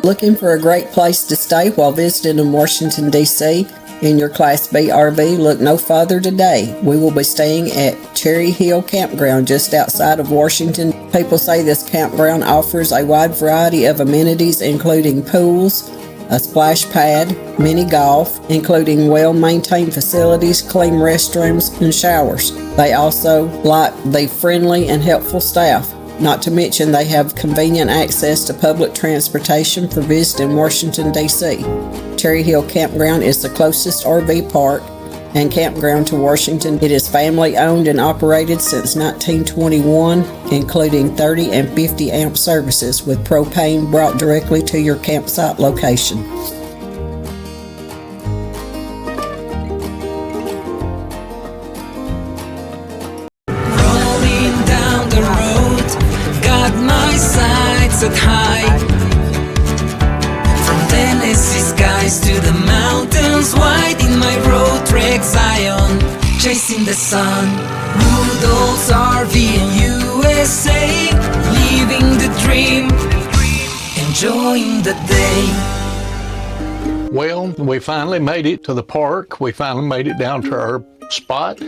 Looking for a great place to stay while visiting in Washington, D.C.? In your Class B RV, look no further today. We will be staying at Cherry Hill Campground just outside of Washington. People say this campground offers a wide variety of amenities, including pools, a splash pad, mini golf, including well-maintained facilities, clean restrooms, and showers. They also like the friendly and helpful staff. Not to mention they have convenient access to public transportation for visiting Washington, D.C. Cherry Hill Campground is the closest RV park and campground to Washington. It is family owned and operated since 1921, including 30 and 50 amp services with propane brought directly to your campsite location. Rolling down the road, got my sights set high. From Tennessee skies to the mountains wide in my Roadtrek Zion, chasing the sun. Woodallsrvnusa, living the dream, enjoying the day. Well, we finally made it to the park. We finally made it down to our spot.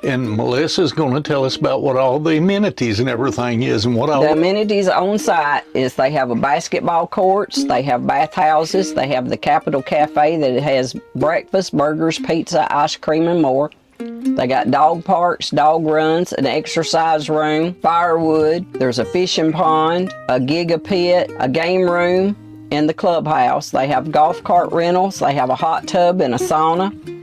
And Melissa's going to tell us about what all the amenities and everything is and what all... The amenities on site is they have a basketball courts, they have bathhouses, they have the Capitol Cafe that has breakfast, burgers, pizza, ice cream, and more. They got dog parks, dog runs, an exercise room, firewood, there's a fishing pond, a giga pit, a game room, and the clubhouse. They have golf cart rentals, they have a hot tub and a sauna.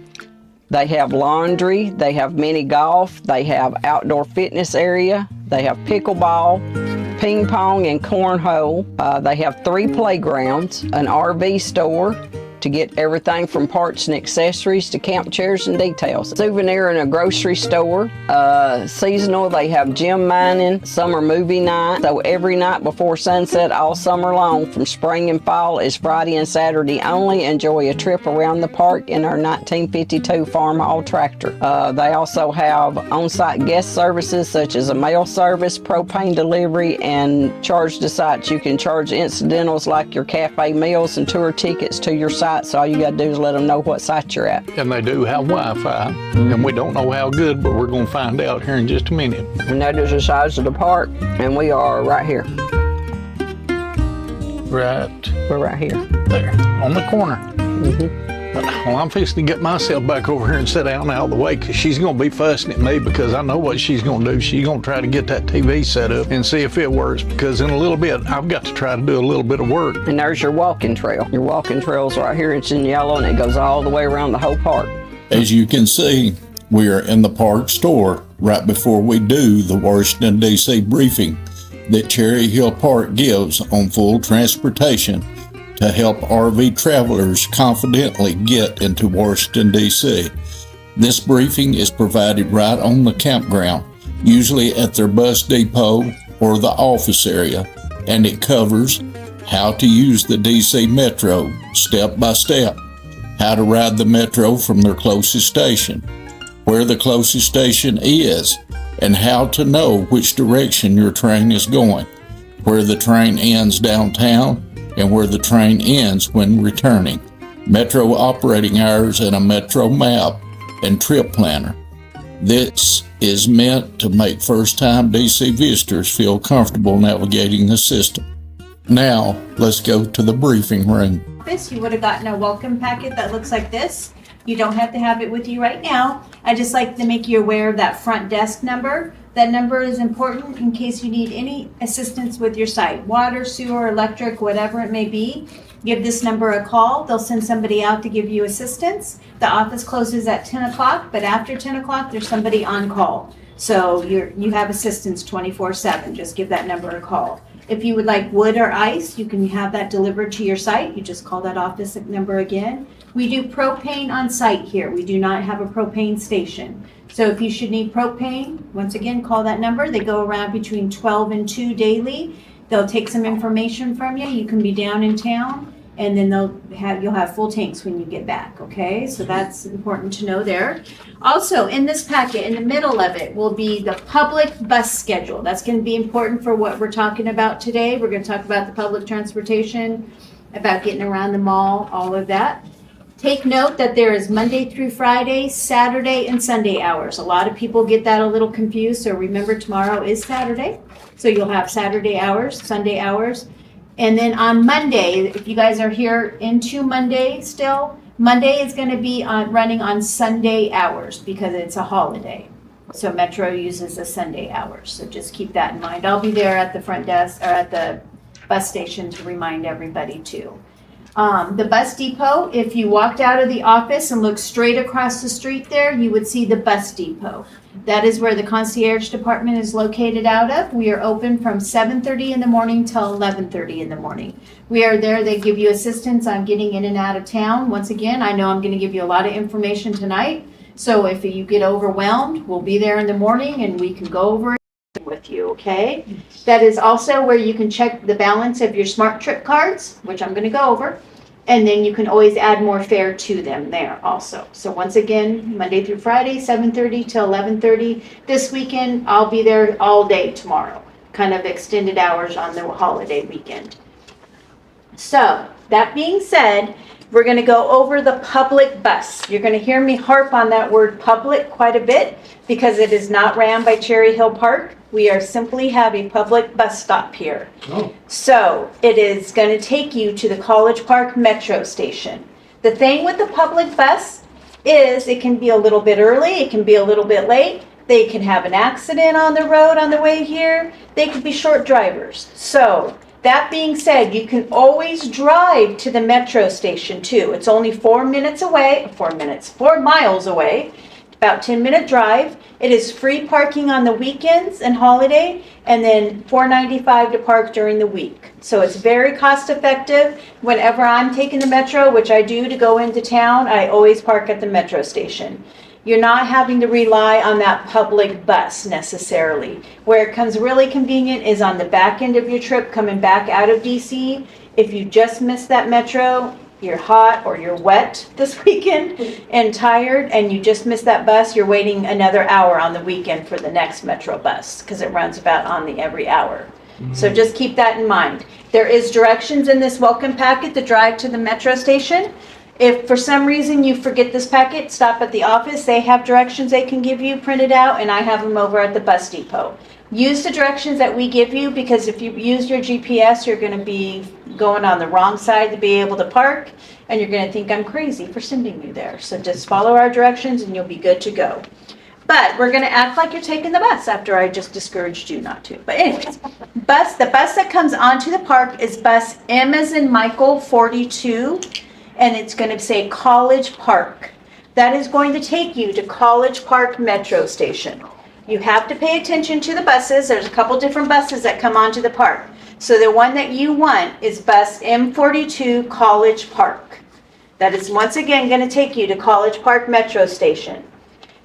They have laundry, they have mini golf, they have outdoor fitness area, they have pickleball, ping pong, and cornhole. They have 3 playgrounds, an RV store to get everything from parts and accessories to camp chairs and details. Souvenir and a grocery store. Seasonal, they have gym mining, summer movie night. So every night before sunset all summer long from spring and fall is Friday and Saturday only. Enjoy a trip around the park in our 1952 farm-haul tractor. They also have on-site guest services such as a mail service, propane delivery, and charge to sites. You can charge incidentals like your cafe meals and tour tickets to your site. So all you got to do is let them know what site you're at. And they do have Wi-Fi, and we don't know how good, but we're going to find out here in just a minute. And that is the size of the park, and we are right here. Right. We're right here. There, on the corner. Well, I'm fixing to get myself back over here and sit down out of the way because she's going to be fussing at me because I know what she's going to do. She's going to try to get that TV set up and see if it works because in a little bit, I've got to try to do a little bit of work. And there's your walking trail. Your walking trail's right here. It's in yellow and it goes all the way around the whole park. As you can see, we are in the park store right before we do the Washington, D.C. briefing that Cherry Hill Park gives on full transportation to help RV travelers confidently get into Washington, D.C. This briefing is provided right on the campground, usually at their bus depot or the office area, and it covers how to use the D.C. Metro step by step, how to ride the Metro from their closest station, where the closest station is, and how to know which direction your train is going, where the train ends downtown, and where the train ends when returning, Metro operating hours, and a Metro map and trip planner. This is meant to make first-time DC visitors feel comfortable navigating the system. Now, let's go to the briefing room. You would have gotten a welcome packet that looks like this. You don't have to have it with you right now. I just like to make you aware of that front desk number. That number is important in case you need any assistance with your site, water, sewer, electric, whatever it may be. Give this number a call. They'll send somebody out to give you assistance. The office closes at 10 o'clock, but after 10 o'clock, there's somebody on call. So you have assistance 24/7. Just give that number a call. If you would like wood or ice, you can have that delivered to your site. You just call that office number again. We do propane on site here. We do not have a propane station. So if you should need propane, once again, call that number. They go around between 12 and 2 daily. They'll take some information from you. You can be down in town and then you'll have full tanks when you get back, okay? So that's important to know there. Also, in this packet, in the middle of it, will be the public bus schedule. That's gonna be important for what we're talking about today. We're gonna talk about the public transportation, about getting around the mall, all of that. Take note that there is Monday through Friday, Saturday, and Sunday hours. A lot of people get that a little confused, so remember tomorrow is Saturday. So you'll have Saturday hours, Sunday hours. And then on Monday, if you guys are here into Monday still, Monday is gonna be running on Sunday hours because it's a holiday. So Metro uses the Sunday hours, so just keep that in mind. I'll be there at the front desk, or at the bus station to remind everybody too. The bus depot, if you walked out of the office and looked straight across the street there, you would see the bus depot. That is where the concierge department is located out of. We are open from 7:30 in the morning till 11:30 in the morning. We are there, they give you assistance on getting in and out of town. Once again, I know I'm gonna give you a lot of information tonight, so if you get overwhelmed, we'll be there in the morning and we can go over it with you, okay? That is also where you can check the balance of your Smart Trip cards, which I'm gonna go over. And then you can always add more fare to them there also. So once again, Monday through Friday, 7:30 till 11:30. This weekend, I'll be there all day tomorrow. Kind of extended hours on the holiday weekend. So that being said, we're gonna go over the public bus. You're gonna hear me harp on that word public quite a bit because it is not ran by Cherry Hill Park. We are simply have a public bus stop here. Oh. So it is going to take you to the College Park Metro Station. The thing with the public bus is it can be a little bit early, it can be a little bit late. They can have an accident on the road on the way here. They could be short drivers. So that being said, you can always drive to the Metro Station too. It's only 4 miles away. About 10-minute drive. It is free parking on the weekends and holiday, and then $4.95 to park during the week. So it's very cost effective. Whenever I'm taking the Metro, which I do to go into town, I always park at the Metro Station. You're not having to rely on that public bus necessarily. Where it comes really convenient is on the back end of your trip coming back out of DC. If you just missed that Metro, you're hot or you're wet this weekend and tired and you just missed that bus, you're waiting another hour on the weekend for the next Metro bus because it runs about on the every hour. So just keep that in mind. There is directions in this welcome packet to drive to the Metro Station. If for some reason you forget this packet, stop at the office. They have directions they can give you printed out, and I have them over at the bus depot. Use the directions that we give you because if you use your GPS, you're going to be going on the wrong side to be able to park, and you're going to think I'm crazy for sending you there. So just follow our directions and you'll be good to go. But we're going to act like you're taking the bus after I just discouraged you not to. But anyways, the bus that comes onto the park is bus M as in Michael 42, and it's going to say College Park. That is going to take you to College Park Metro Station. You have to pay attention to the buses. There's a couple different buses that come onto the park. So the one that you want is bus M42 College Park. That is once again going to take you to College Park Metro Station.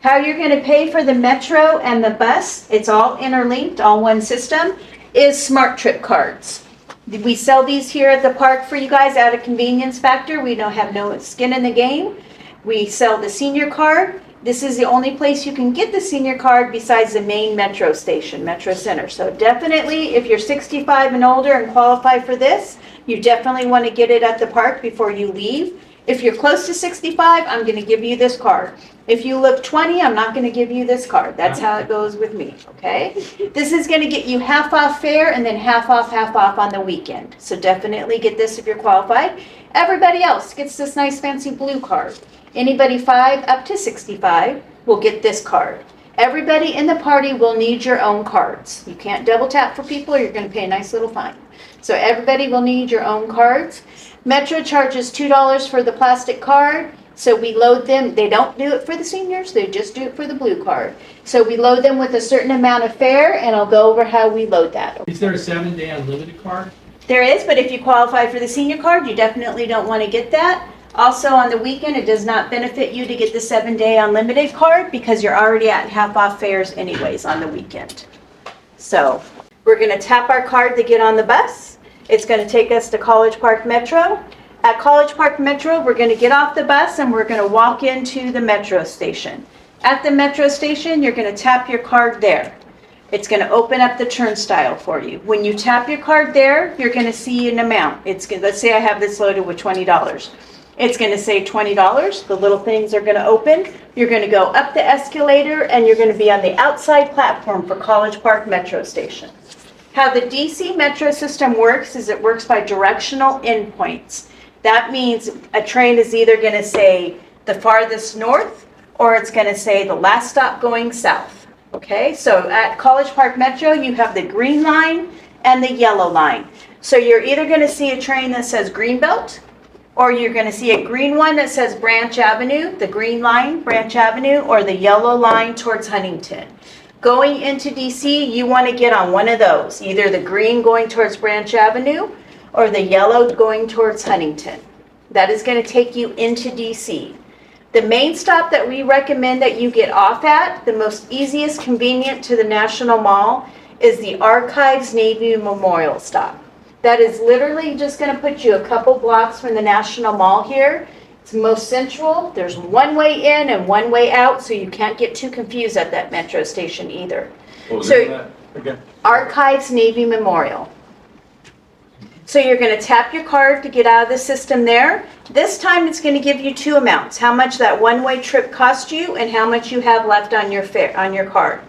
How you're going to pay for the Metro and the bus, it's all interlinked, all one system, is Smart Trip cards. We sell these here at the park for you guys at a convenience factor. We don't have no skin in the game. We sell the senior card. This is the only place you can get the senior card besides the main Metro Station, Metro Center. So definitely, if you're 65 and older and qualify for this, you definitely want to get it at the park before you leave. If you're close to 65, I'm going to give you this card. If you look 20, I'm not going to give you this card. That's how it goes with me, okay? This is going to get you half off fare and then half off on the weekend. So definitely get this if you're qualified. Everybody else gets this nice fancy blue card. Anybody 5 up to 65 will get this card. Everybody in the party will need your own cards. You can't double tap for people or you're going to pay a nice little fine. So everybody will need your own cards. Metro charges $2 for the plastic card. So we load them. They don't do it for the seniors. They just do it for the blue card. So we load them with a certain amount of fare, and I'll go over how we load that. Is there a 7-day unlimited card? There is, but if you qualify for the senior card, you definitely don't want to get that. Also, on the weekend, it does not benefit you to get the 7-day unlimited card because you're already at half off fares anyways on the weekend. So we're going to tap our card to get on the bus. It's going to take us to College Park Metro. At College Park Metro, we're going to get off the bus and we're going to walk into the metro station. At the metro station, you're going to tap your card there. It's going to open up the turnstile for you. When you tap your card there, you're going to see an amount. Let's say I have this loaded with $20. It's going to say $20. The little things are going to open. You're going to go up the escalator and you're going to be on the outside platform for College Park Metro Station. How the DC Metro system works is it works by directional endpoints. That means a train is either going to say the farthest north or it's going to say the last stop going south. Okay, so at College Park Metro, you have the green line and the yellow line. So you're either going to see a train that says Greenbelt, or you're going to see a green one that says Branch Avenue, the green line, Branch Avenue, or the yellow line towards Huntington. Going into DC, you want to get on one of those, either the green going towards Branch Avenue or the yellow going towards Huntington. That is going to take you into DC. The main stop that we recommend that you get off at, the most easiest, convenient to the National Mall, is the Archives Navy Memorial stop. That is literally just going to put you a couple blocks from the National Mall here. It's most central. There's one way in and one way out, so you can't get too confused at that metro station either. What was So, that again? Archives Navy Memorial. So you're going to tap your card to get out of the system there. This time it's going to give you two amounts, how much that one-way trip cost you and how much you have left on your fare, on your card.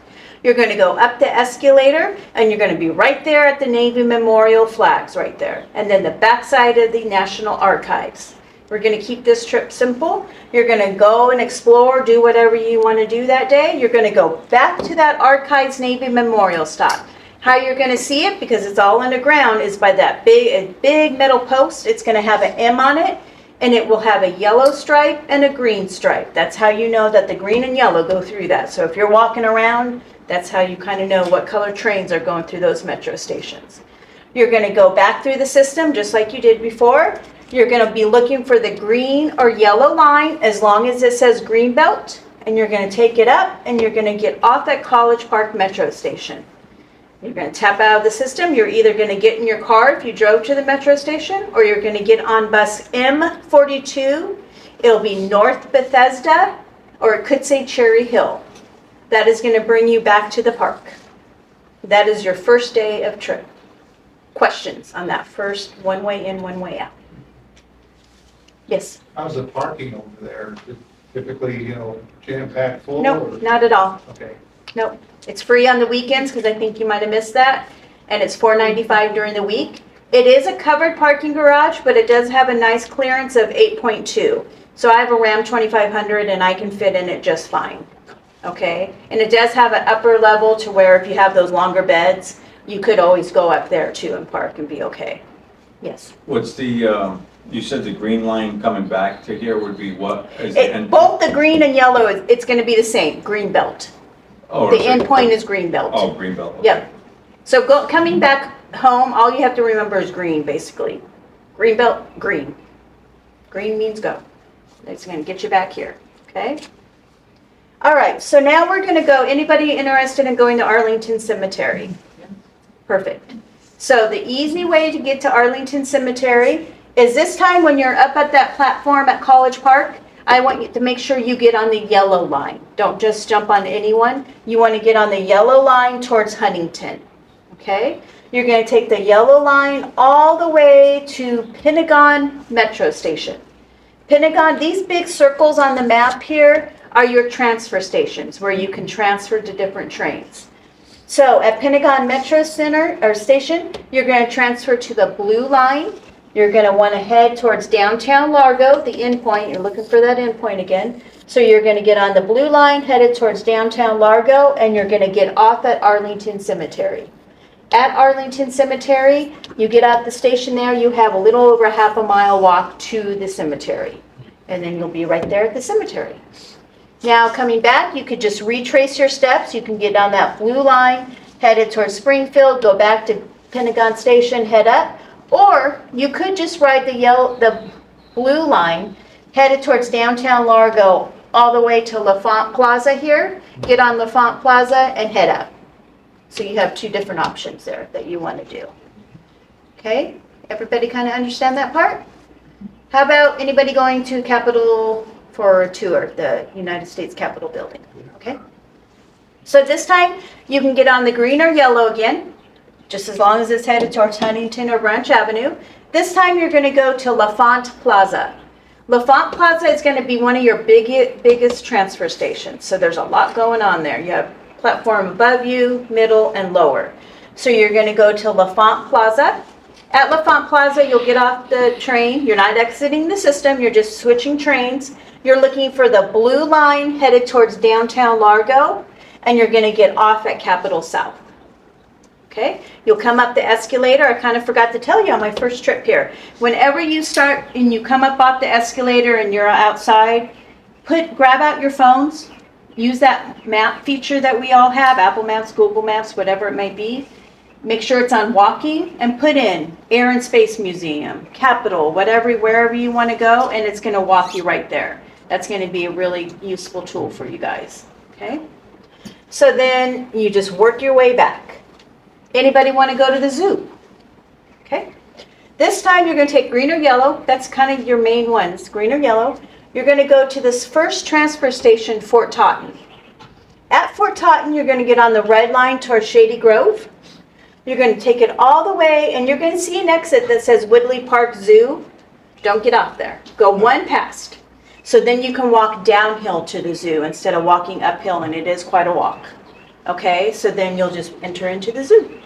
You're going to go up the escalator and you're going to be right there at the Navy Memorial flags right there. And then the backside of the National Archives. We're going to keep this trip simple. You're going to go and explore, do whatever you want to do that day. You're going to go back to that Archives Navy Memorial stop. How you're going to see it, because it's all underground, is by that big metal post. It's going to have an M on it, and it will have a yellow stripe and a green stripe. That's how you know that the green and yellow go through that. So if you're walking around, that's how you kind of know what color trains are going through those metro stations. You're going to go back through the system just like you did before. You're going to be looking for the green or yellow line as long as it says Greenbelt, and you're going to take it up and you're going to get off at College Park Metro Station. You're going to tap out of the system. You're either going to get in your car if you drove to the metro station, or you're going to get on bus M42. It'll be North Bethesda, or it could say Cherry Hill. That is going to bring you back to the park. That is your first day of trip. Questions on that first one way in, one way out? Yes? How's the parking over there? Typically, jam-packed full? No, or- not at all. Okay. Nope. It's free on the weekends because I think you might have missed that. And it's $4.95 during the week. It is a covered parking garage, but it does have a nice clearance of 8.2. So I have a Ram 2500 and I can fit in it just fine. Okay? And it does have an upper level to where if you have those longer beds, you could always go up there too and park and be okay. Yes. What's the, you said the green line coming back to here would be what? Is the end- Both the green and yellow, it's going to be the same, green belt. Oh, The it's end like- point is green belt. Oh, green belt. okay. Yep. So coming back home, all you have to remember is green, basically. Green belt, green. Green means go. That's going to get you back here, okay? All right, so now we're going to go, anybody interested in going to Arlington Cemetery? Perfect. So the easy way to get to Arlington Cemetery is this time when you're up at that platform at College Park, I want you to make sure you get on the yellow line. Don't just jump on anyone. You want to get on the yellow line towards Huntington, okay? You're going to take the yellow line all the way to Pentagon Metro Station. Pentagon, these big circles on the map here are your transfer stations where you can transfer to different trains. So at Pentagon Metro Center or Station, you're going to transfer to the blue line. You're going to want to head towards downtown Largo, the endpoint. You're looking for that endpoint again. So you're going to get on the blue line, headed towards downtown Largo, and you're going to get off at Arlington Cemetery. At Arlington Cemetery, you get out the station there, you have a little over half a mile walk to the cemetery. And then you'll be right there at the cemetery. Now coming back, you could just retrace your steps. You can get on that blue line, headed towards Springfield, go back to Pentagon Station, head up. Or you could just ride the blue line, headed towards downtown Largo, all the way to LaFont Plaza here. Get on LaFont Plaza and head up. So you have two different options there that you want to do. Okay? Everybody kind of understand that part? How about anybody going to Capitol for a tour, the United States Capitol building? Okay. So this time you can get on the green or yellow again, just as long as it's headed towards Huntington or Branch Avenue. This time you're going to go to LaFont Plaza. LaFont Plaza is going to be one of your biggest transfer stations. So there's a lot going on there. You have platform above you, middle, and lower. So you're going to go to LaFont Plaza. At LaFont Plaza, you'll get off the train. You're not exiting the system. You're just switching trains. You're looking for the blue line headed towards downtown Largo, and you're going to get off at Capitol South. Okay, you'll come up the escalator. I kind of forgot to tell you on my first trip here. Whenever you start and you come up off the escalator and you're outside, grab out your phones. Use that map feature that we all have, Apple Maps, Google Maps, whatever it may be. Make sure it's on walking and put in Air and Space Museum, Capitol, wherever you want to go, and it's going to walk you right there. That's going to be a really useful tool for you guys. Okay, so then you just work your way back. Anybody want to go to the zoo? Okay. This time you're going to take green or yellow. That's kind of your main ones, green or yellow. You're going to go to this first transfer station, Fort Totten. At Fort Totten, you're going to get on the red line towards Shady Grove. You're going to take it all the way, and you're going to see an exit that says Woodley Park Zoo. Don't get off there. Go one past. So then you can walk downhill to the zoo instead of walking uphill, and it is quite a walk. Okay, so then you'll just enter into the zoo.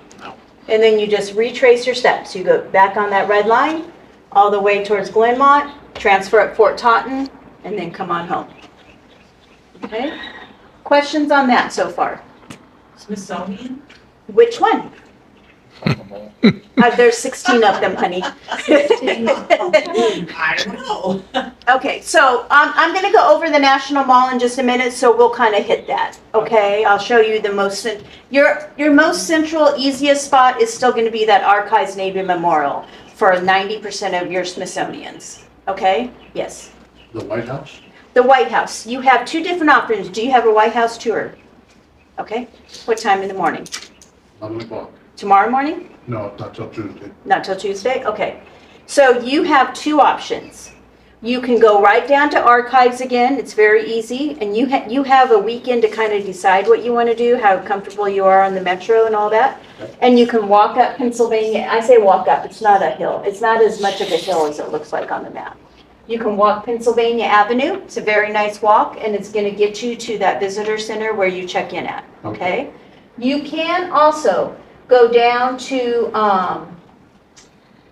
And then you just retrace your steps. You go back on that red line, all the way towards Glenmont, transfer at Fort Totten, and then come on home. Okay? Questions on that so far? Smithsonian? Which one? There's 16 of them, honey. I don't know. Okay, so I'm going to go over the National Mall in just a minute, so we'll kind of hit that. Okay, I'll show you the most. Your most central, easiest spot is still going to be that Archives Navy Memorial for 90% of your Smithsonian's. Okay? Yes. The White House? The White House. You have two different options. Do you have a White House tour? Okay. What time in the morning? 11 o'clock. Tomorrow morning? No, not till Tuesday. Not till Tuesday? Okay. So you have two options. You can go right down to Archives again. It's very easy. And you have a weekend to kind of decide what you want to do, how comfortable you are on the metro and all that. And you can walk up Pennsylvania. I say walk up. It's not a hill. It's not as much of a hill as it looks like on the map. You can walk Pennsylvania Avenue. It's a very nice walk, and it's going to get you to that visitor center where you check in at. Okay? You can also go down to,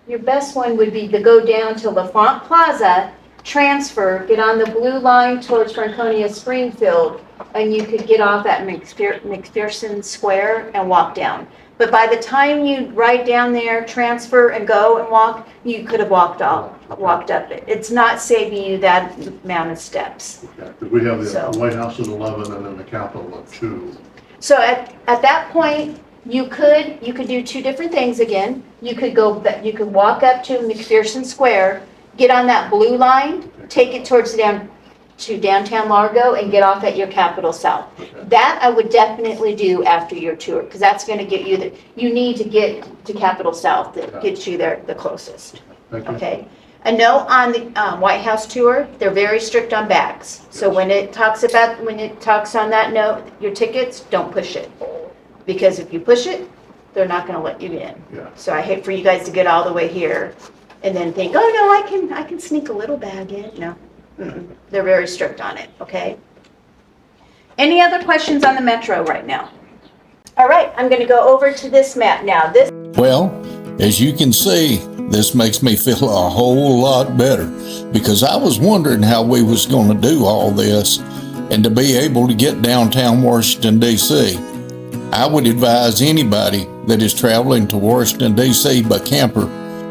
your best one would be to go down to LaFont Plaza, transfer, get on the blue line towards Franconia Springfield, and you could get off at McPherson Square and walk down. But by the time you ride down there, transfer and go and walk, you could have walked up it. It's not saving you that amount of steps. Okay, because we have the So- White House at 11 and then the Capitol at 2. So at that point, you could do two different things again. You could walk up to McPherson Square, get on that blue line, take it towards downtown Largo, and get off at your Capitol South. Okay. That I would definitely do after your tour, because that's going to get you you need to get to Capitol South that gets you there the closest. Thank you. Okay. A note on the White House tour, they're very strict on bags. So when it talks on that note, your tickets, don't push it. Because if you push it, they're not going to let you in. Yeah. So I hate for you guys to get all the way here and then think, oh no, I can sneak a little bag in. No, they're very strict on it. Okay. Any other questions on the metro right now? All right, I'm going to go over to this map now. Well, as you can see, this makes me feel a whole lot better because I was wondering how we was going to do all this and to be able to get downtown Washington, D.C. I would advise anybody that is traveling to Washington, D.C. by camper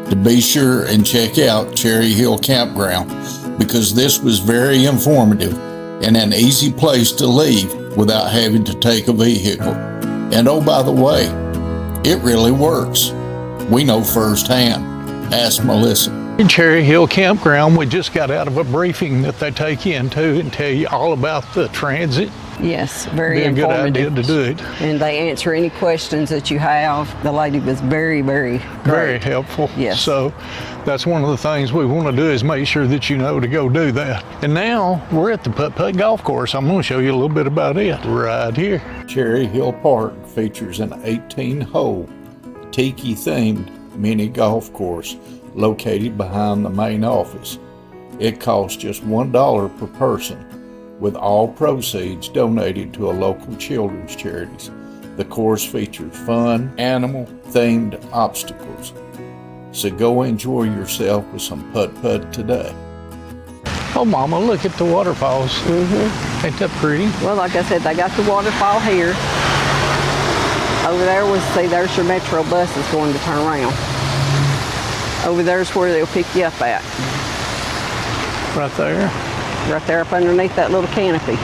to be sure and check out Cherry Hill Campground because this was very informative and an easy place to leave without having to take a vehicle. And oh, by the way, it really works. We know firsthand. Ask Melissa. In Cherry Hill Campground, we just got out of a briefing that they take you into and tell you all about the transit. Yes, very Be a good informative. idea to do it. And they answer any questions that you have. The lady was very, very great. Very helpful. Yes. So that's one of the things we want to do is make sure that you know to go do that. And now we're at the Putt-Putt Golf Course. I'm going to show you a little bit about it right here. Cherry Hill Park features an 18-hole, tiki-themed mini golf course located behind the main office. It costs just $1 per person, with all proceeds donated to a local children's charities. The course features fun, animal-themed obstacles. So go enjoy yourself with some putt-putt today. Oh, Mama, look at the waterfalls. Ain't that pretty? Well, like I said, they got the waterfall here. Over there, there's your Metro buses going to turn around. Over there's where they'll pick you up at. Right there. Right there up underneath that little canopy.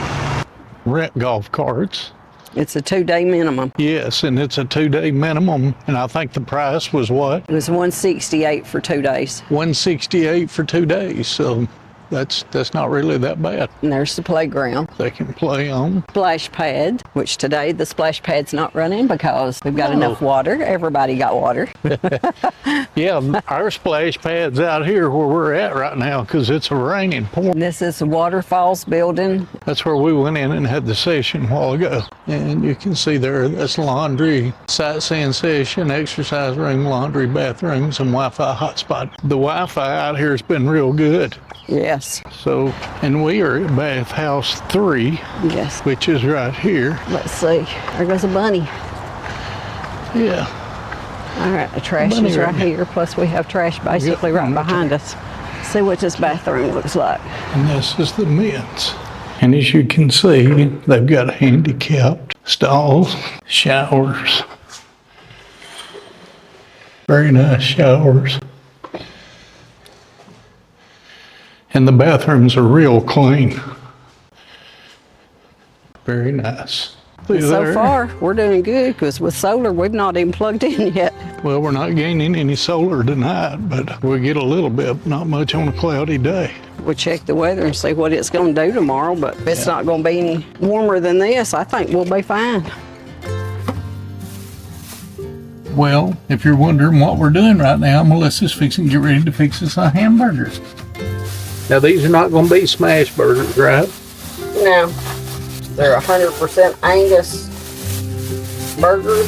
Rent golf carts. It's a 2-day minimum. Yes, and it's a 2-day minimum, and I think the price was what? It was $168 for 2 days. $168 for 2 days, so that's not really that bad. And there's the playground. They can play on. Splash pad, which today the splash pad's not running because we've got enough water. Everybody got water. Yeah, our splash pad's out here where we're at right now because it's a raining pouring. This is the Waterfalls building. That's where we went in and had the session a while ago. And you can see there, that's laundry, sightseeing session, exercise room, laundry, bathrooms, and Wi-Fi hotspot. The Wi-Fi out here has been real good. Yes. So, and we are at Bathhouse 3, Yes. which is right here. Let's see. There goes a bunny. Yeah. All right, the trash Bunny is right right here. Plus we have trash basically Yep, right behind us. See what this bathroom looks like. And this is the men's. And as you can see, they've got handicapped stalls, showers. Very nice showers. And the bathrooms are real clean. Very nice. See So there? far, we're doing good because with solar, we've not even plugged in yet. Well, we're not gaining any solar tonight, but we'll get a little bit, not much on a cloudy day. We'll check the weather and see what it's going to do tomorrow, but if it's not going to be any warmer than this, I think we'll be fine. Well, if you're wondering what we're doing right now, Melissa's fixing to get ready to fix us some hamburgers. Now, these are not going to be smash burgers, right? No, they're 100% Angus burgers.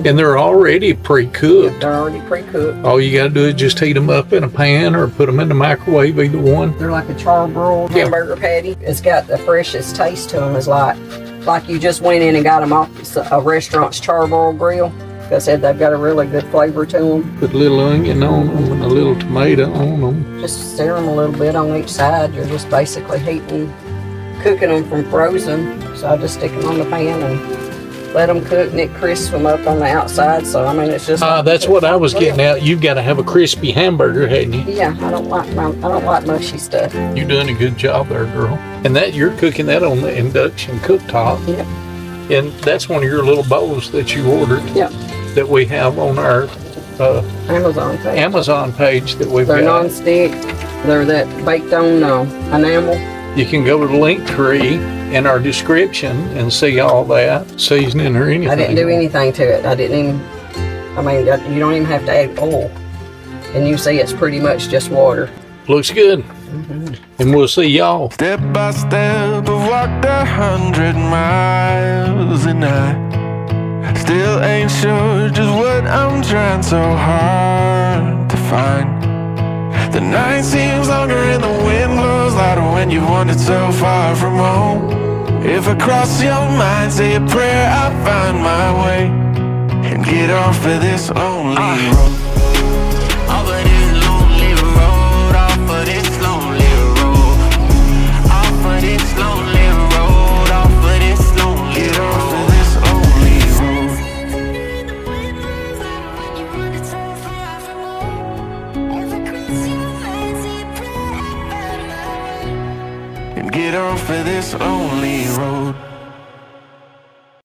And they're already pre-cooked. They're already pre-cooked. All you got to do is just heat them up in a pan or put them in the microwave, either one. They're like a charbroiled hamburger patty. It's got the freshest taste to them. It's like you just went in and got them off a restaurant's charbroil grill. Like I said, they've got a really good flavor to them. Put a little onion on them and a little tomato on them. Just stir them a little bit on each side. You're just basically cooking them from frozen. So I just stick them on the pan and let them cook, and it crisps them up on the outside. So I mean, it's just. That's what I was getting at. You've got to have a crispy hamburger, hadn't you? Yeah, I don't like mushy stuff. You're doing a good job there, girl. And that you're cooking that on the induction cooktop. Yep. And that's one of your little bowls that you ordered. Yep. That we have on our Amazon page that we've They're got. non-stick. They're that baked on enamel. You can go to the link tree in our description and see all that seasoning or anything. I didn't do anything to it. You don't even have to add oil. And you see it's pretty much just water. Looks good. And we'll see y'all. Step by step, I've walked 100 miles, and I still ain't sure just what I'm trying so hard to find. The night seems longer and the wind blows louder when you wandered so far from home. If I cross your mind, say a prayer, I'll find my way and get off of this lonely road. Off of this lonely road, off of this lonely road, off of this lonely road, off of this lonely road. Get off of this lonely road. And get off of this lonely road.